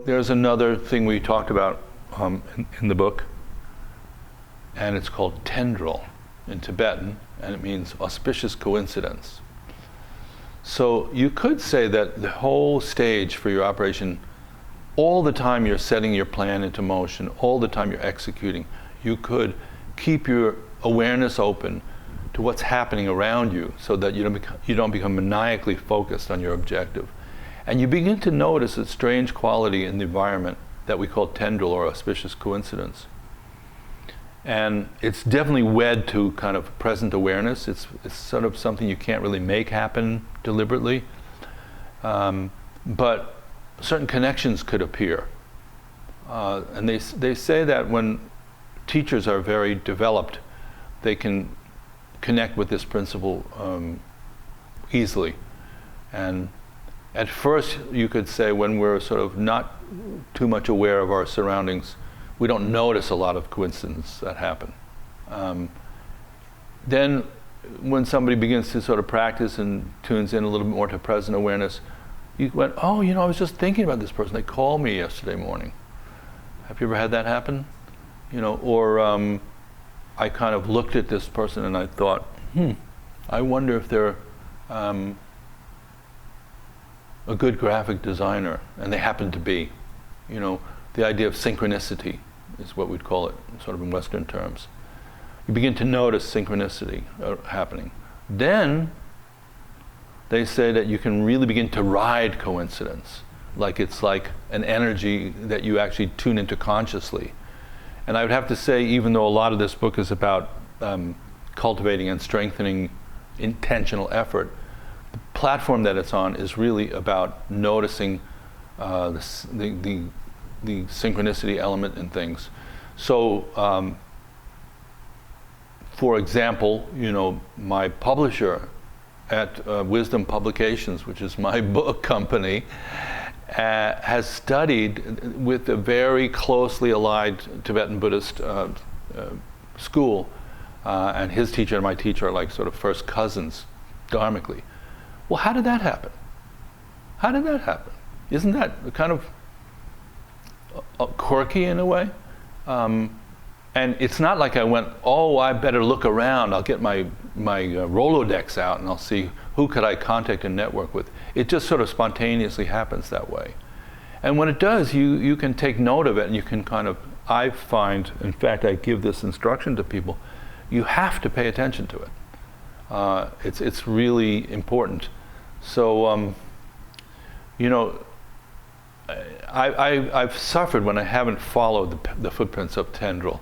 there's another thing we talked about in the book, and it's called Tendrel in Tibetan, and it means auspicious coincidence. So you could say that the whole stage for your operation, all the time you're setting your plan into motion, all the time you're executing, you could keep your awareness open to what's happening around you so that you don't become maniacally focused on your objective. And you begin to notice a strange quality in the environment that we call tendril or auspicious coincidence. And it's definitely wed to kind of present awareness. It's sort of something you can't really make happen deliberately. But certain connections could appear. And they say that when teachers are very developed, they can connect with this principle easily. And at first, you could say when we're sort of not too much aware of our surroundings, we don't notice a lot of coincidences that happen. Then when somebody begins to sort of practice and tunes in a little bit more to present awareness, you went, oh, I was just thinking about this person. They called me yesterday morning. Have you ever had that happen? Or I kind of looked at this person and I thought, I wonder if they're a good graphic designer, and they happen to be. The idea of synchronicity is what we'd call it, sort of in Western terms. You begin to notice synchronicity happening. Then they say that you can really begin to ride coincidence, like it's like an energy that you actually tune into consciously. And I would have to say, even though a lot of this book is about cultivating and strengthening intentional effort, the platform that it's on is really about noticing the synchronicity element in things. So, for example, my publisher at Wisdom Publications, which is my book company, has studied with a very closely allied Tibetan Buddhist school, and his teacher and my teacher are like sort of first cousins, dharmically. Well, how did that happen? How did that happen? Isn't that kind of quirky in a way? And it's not like I went, I better look around. I'll get my Rolodex out and I'll see who could I contact and network with. It just sort of spontaneously happens that way. And when it does, you can take note of it and you can I find, in fact, I give this instruction to people, you have to pay attention to it. It's really important. So, I've suffered when I haven't followed the footprints of Tendrel.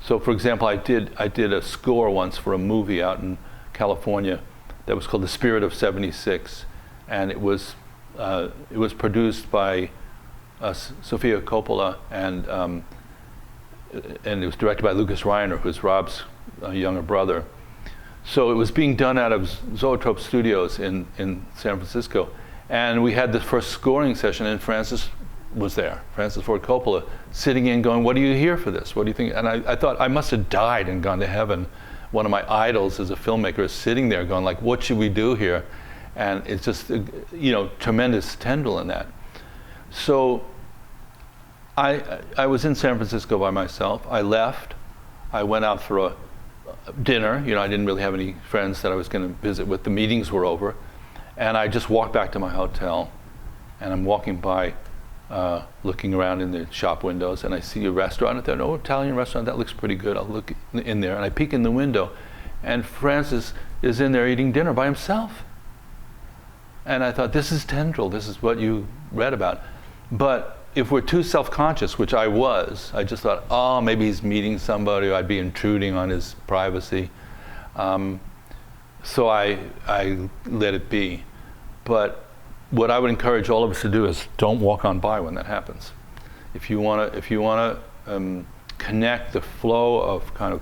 So, for example, I did a score once for a movie out in California that was called The Spirit of 76, and it was produced by Sofia Coppola, and it was directed by Lucas Reiner, who's Rob's younger brother. So it was being done out of Zoetrope Studios in San Francisco. And we had the first scoring session, and Francis was there, Francis Ford Coppola, sitting in going, what do you hear for this? What do you think? And I thought I must have died and gone to heaven. One of my idols as a filmmaker is sitting there going like, what should we do here? And it's just, tremendous tendril in that. So I was in San Francisco by myself. I left. I went out for a dinner. I didn't really have any friends that I was going to visit with. The meetings were over. And I just walked back to my hotel, and I'm walking by, looking around in the shop windows, and I see a restaurant out there, an Italian restaurant, that looks pretty good. I'll look in there, and I peek in the window, and Francis is in there eating dinner by himself. And I thought, this is Tendril, this is what you read about. But if we're too self-conscious, which I was, I just thought, maybe he's meeting somebody, or I'd be intruding on his privacy. So I let it be. But what I would encourage all of us to do is don't walk on by when that happens. If you want to connect the flow of kind of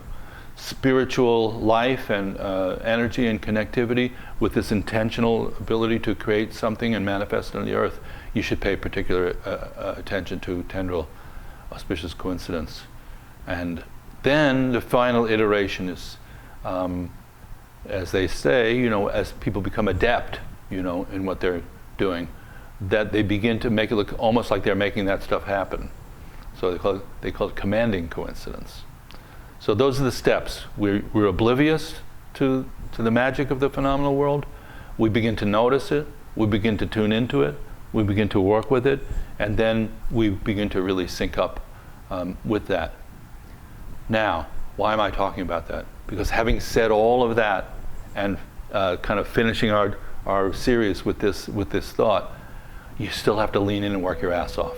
spiritual life and energy and connectivity with this intentional ability to create something and manifest on the earth, you should pay particular attention to Tendril, auspicious coincidence. And then the final iteration is, as they say, as people become adept, in what they're doing, that they begin to make it look almost like they're making that stuff happen. So they call it commanding coincidence. So those are the steps. We're oblivious to the magic of the phenomenal world. We begin to notice it. We begin to tune into it. We begin to work with it. And then we begin to really sync up with that. Now, why am I talking about that? Because having said all of that and kind of finishing our series with this thought, you still have to lean in and work your ass off.